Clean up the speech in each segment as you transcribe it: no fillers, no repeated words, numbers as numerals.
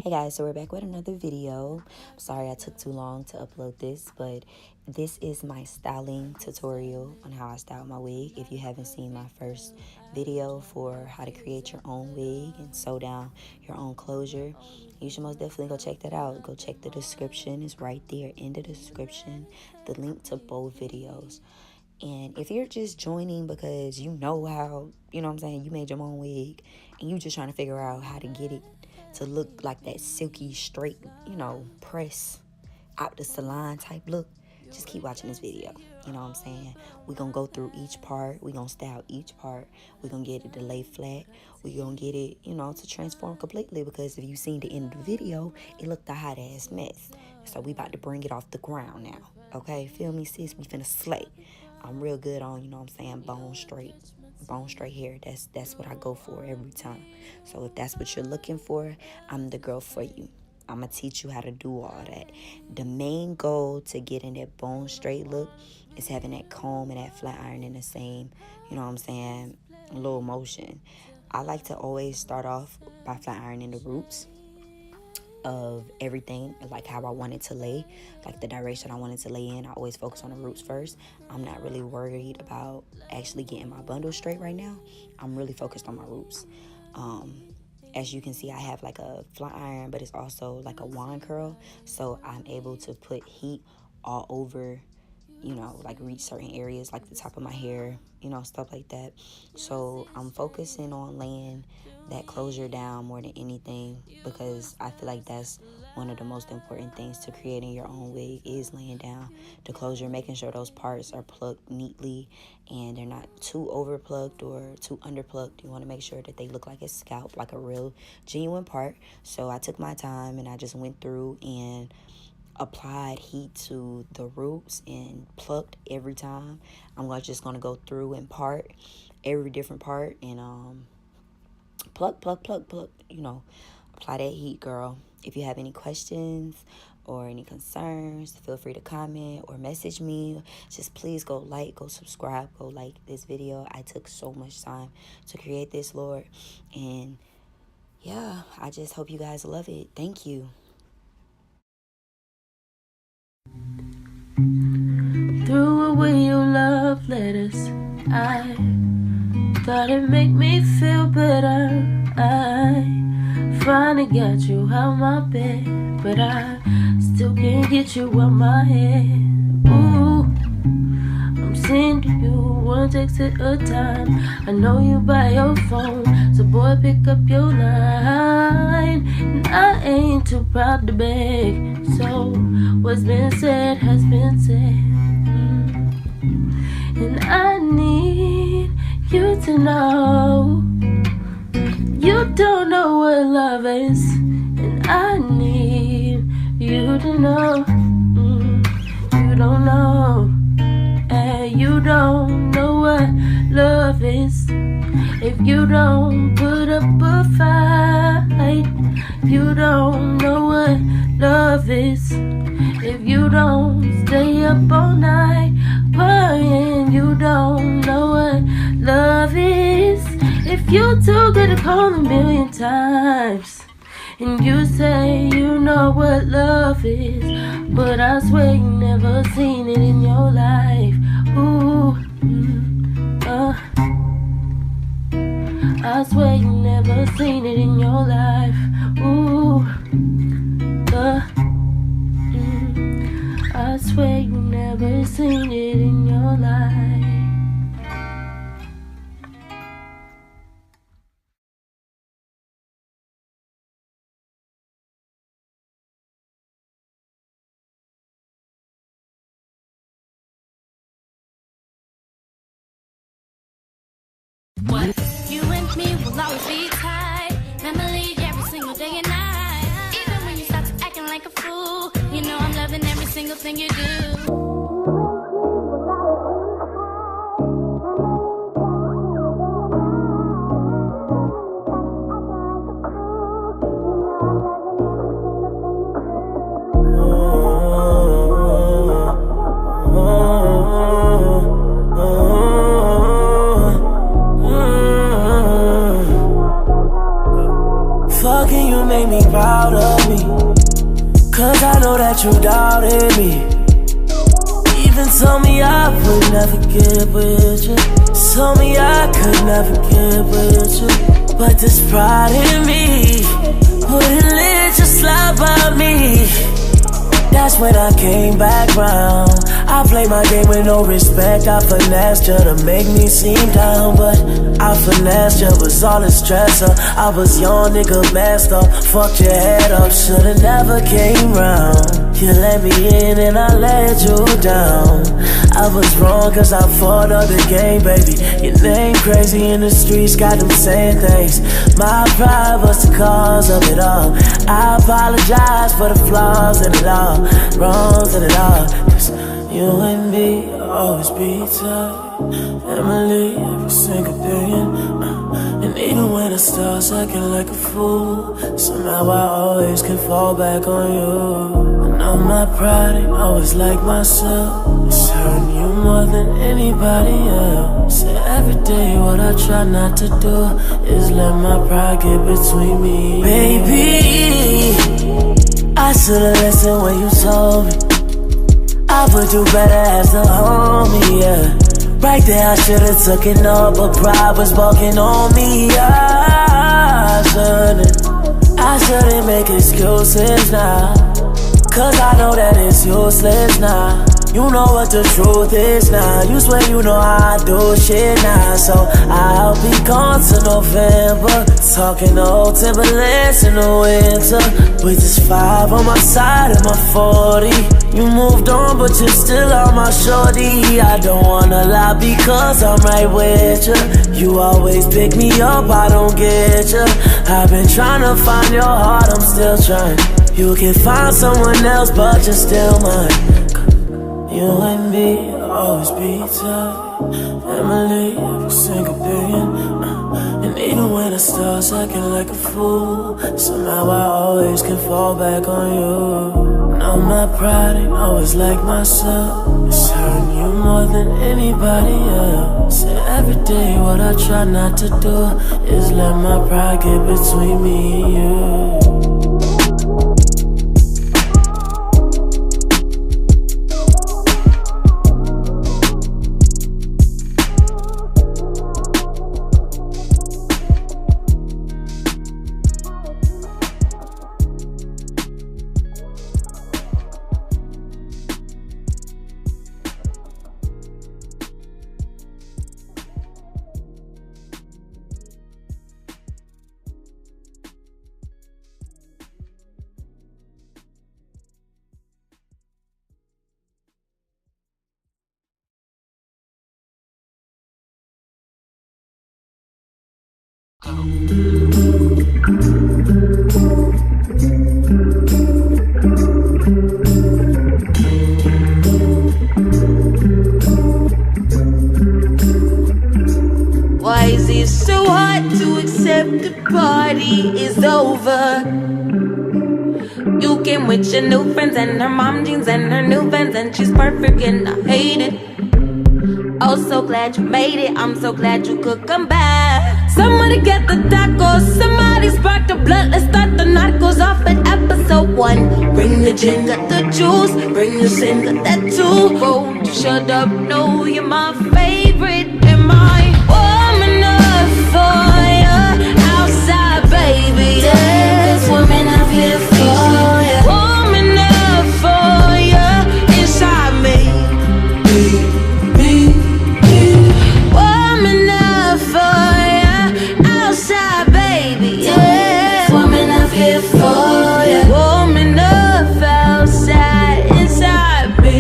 Hey guys, so we're back with another video. Sorry I took too long to upload this, but this is my styling tutorial on how I style my wig. If you haven't seen my first video for how to create your own wig and sew down your own closure, you should most definitely go check that out. Go check the description. It's right there in the description, the link to both videos. And if you're just joining because you know how, you know what I'm saying, you made your own wig and you just trying to figure out how to get it to look like that silky, straight, you know, press out the salon type look, just keep watching this video. You know what I'm saying? We're going to go through each part. We're going to style each part. We're going to get it to lay flat. We're going to get it, you know, to transform completely, because if you seen the end of the video, it looked a hot ass mess. So we about to bring it off the ground now. Okay? Feel me, sis? We finna slay. I'm real good on, you know what I'm saying, bone straight hair. That's what I go for every time. So if that's what you're looking for, I'm the girl for you. I'm gonna teach you how to do all that. The main goal to getting that bone straight look is having that comb and that flat iron in the same, you know what I'm saying, little motion. I like to always start off by flat ironing the roots of everything, like how I want it to lay, like the direction I want it to lay in. I always focus on the roots first. I'm not really worried about actually getting my bundle straight right now. I'm really focused on my roots. As you can see, I have like a flat iron, but it's also like a wand curl, so I'm able to put heat all over, you know, like reach certain areas like the top of my hair, you know, stuff like that. So I'm focusing on laying that closure down more than anything, because I feel like that's one of the most important things to creating your own wig, is laying down the closure, making sure those parts are plucked neatly and they're not too over plucked or too under plucked. You want to make sure that they look like a scalp, like a real genuine part. So I took my time and I just went through and applied heat to the roots and plucked every time. I'm just gonna go through and part every different part and pluck, you know, apply that heat, girl. If you have any questions or any concerns, feel free to comment or message me. Just please go like, go subscribe, go like this video. I took so much time to create this, Lord, and yeah, I just hope you guys love it. Thank you. Threw away your love letters. I thought it'd make me feel better. I finally got you out my bed, but I still can't get you out my head. Ooh, I'm sending you one text at a time. I know you by your phone, so boy, pick up your line. And I ain't too proud to beg, so what's been said has been said. And I need you to know you don't know what love is. And I need you to know you don't know. And you don't know what love is. If you don't put up a fight, you don't know what love is. If you don't stay up all night praying, you don't know what love is. If you too good to call a million times and you say you know what love is, but I swear you never seen it in your life. Ooh, I swear you never seen it in your life. Ooh, I swear you never seen it in your life. What? You and me will always be tight. Memory every single day and night. Even when you start to acting like a fool, you know I'm loving every single thing you do. Fucking you make me proud of me, cause I know that you doubted me. Even told me I would never get with you, told me I could never get with you. But this pride in me wouldn't let you slide by me. That's when I came back round. I played my game with no respect. I finessed you to make me seem down, but I finessed you, was all the stressor. I was young, nigga, messed up. Fucked your head up, shoulda never came round. You let me in and I let you down. I was wrong cause I fought up the game, baby. Your name crazy in the streets, got them saying things. My pride was the cause of it all. I apologize for the flaws in it all, wrongs in it all. Cause you and me always be tight, Emily, every single day. And even when I start acting like a fool, somehow I always can fall back on you. I know my pride ain't always like myself, it's hurting you more than anybody else. So every day what I try not to do is let my pride get between me. Baby, I should've listened when you told me I would do better as a homie, yeah. Right there I should've took it all, but pride was walking on me. I shouldn't make excuses now, cause I know that it's useless now. You know what the truth is now. You swear you know how I do shit now. So I'll be gone to November, talking old Timberlands in the winter, with this 5 on my side and my 40. You moved on but you're still on my shorty. I don't wanna lie because I'm right with you. You always pick me up, I don't get you. I've been trying to find your heart, I'm still trying. You can find someone else but you're still mine. You and me always be tight, Emily, every single day. And even when I start acting like a fool, somehow I always can fall back on you. Now my pride ain't always like myself, it's hurting you more than anybody else. So every day what I try not to do is let my pride get between me and you. Why is it so hard to accept the party is over? You came with your new friends and her mom jeans and her new Vans, and she's perfect and I hate it. Oh, so glad you made it, I'm so glad you could come back. Somebody get the tacos, somebody spark the blood. Let's start the narcos off at episode 1. Bring the gin, got the juice, bring the sin, got that too. Won't you shut up, no, you're my favorite. Am I warm enough for you outside, baby? This woman I'm here for you. Warm enough for you inside me. Warm enough for you outside, baby. Yeah. Woman I'm here for you. Warm enough outside, inside me.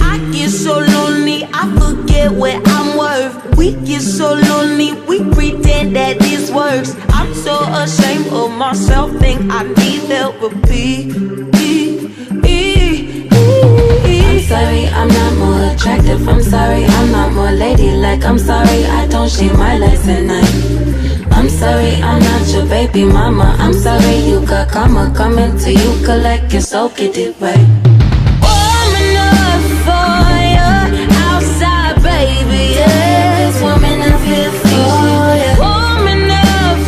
I get so lonely, I forget what I'm worth. We get so lonely, we pretend that this works. I'm so ashamed of myself, think I need help with I'm sorry, I'm not more attractive. I'm sorry, I'm not more ladylike. I'm sorry, I don't shave my legs at night. I'm sorry, I'm not your baby mama. I'm sorry, you got karma coming to you, collect your soul, get it right. warm enough for you outside, baby. Yeah. This woman I'm here for you. Warm enough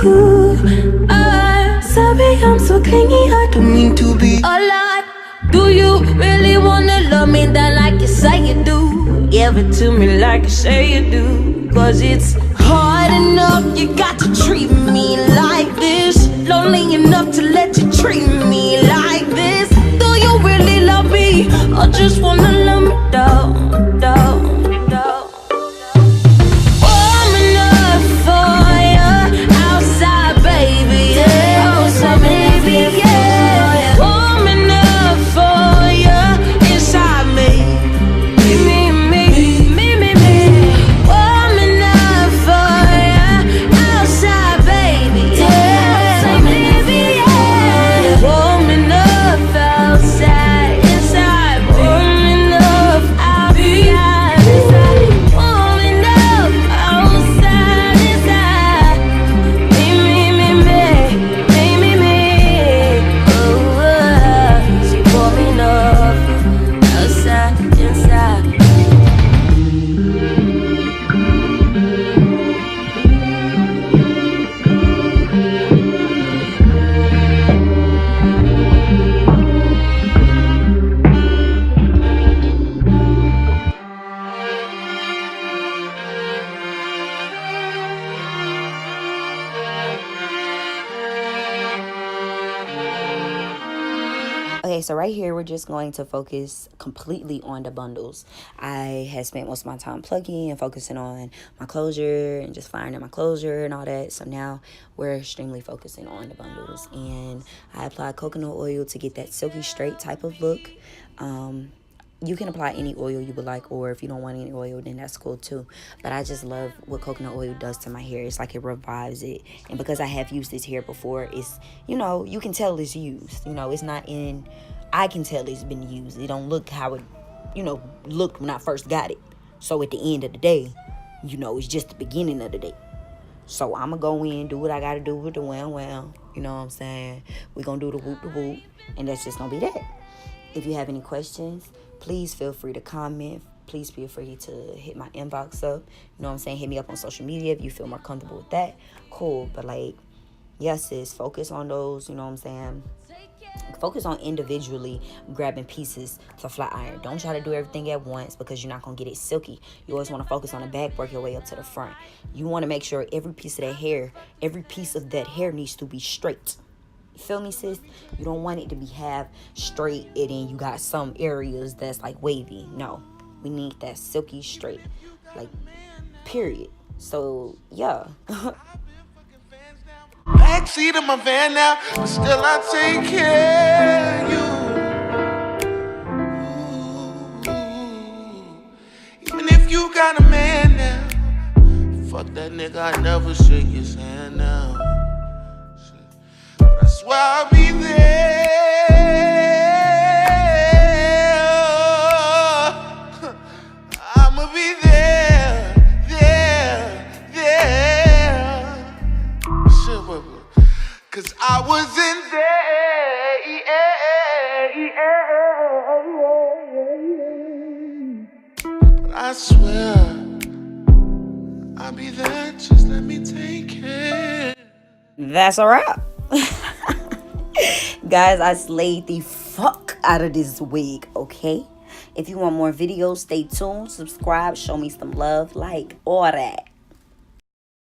you. Sorry, I'm so clingy, I don't mean to be a lot. Do you really wanna love me that like you say you do? Give it to me like you say you do. Cause it's hard enough, you got to treat me like this. Lonely enough to let you treat me like this. Do you really love me? Or just wanna love me down, down, down? Warm enough for you outside, baby, yeah. Outside, baby, yeah. Warm enough for you inside me. Warm enough for you outside, baby, yeah. Outside, baby, yeah. Warm enough outside, inside. Warm enough outside, inside. Warm enough outside, inside. Me. Oh, she warm enough outside, inside. Okay, so right here, we're just going to focus completely on the bundles. I had spent most of my time plugging and focusing on my closure and just finding my closure and all that. So now we're extremely focusing on the bundles. And I applied coconut oil to get that silky straight type of look. You can apply any oil you would like, or if you don't want any oil, then that's cool too. But I just love what coconut oil does to my hair. It's like it revives it. And because I have used this hair before, it's, you know, you can tell it's used. You know, it's not in, I can tell it's been used. It don't look how it, you know, looked when I first got it. So at the end of the day, you know, it's just the beginning of the day. So I'm going to go in, do what I got to do with the well. You know what I'm saying? We're going to do the whoop. And that's just going to be that. If you have any questions, please feel free to comment. Please feel free to hit my inbox up. You know what I'm saying? Hit me up on social media if you feel more comfortable with that. Cool. But like, yes, sis, focus on those. You know what I'm saying? Focus on individually grabbing pieces to flat iron. Don't try to do everything at once because you're not going to get it silky. You always want to focus on the back, work your way up to the front. You want to make sure every piece of that hair needs to be straight. Feel me, sis? You don't want it to be half straight and then you got some areas that's like wavy. No, we need that silky straight, like, period. So yeah. Backseat of my van now, but still I take care of you. Even if you got a man now, fuck that nigga, I never shake his hand now. But I swear I'll be there. I'ma be there. Cause I wasn't there. But I swear I'll be there. Just let me take care. That's a wrap. Guys, I slayed the fuck out of this wig, okay? If you want more videos, stay tuned, subscribe, show me some love, like all that.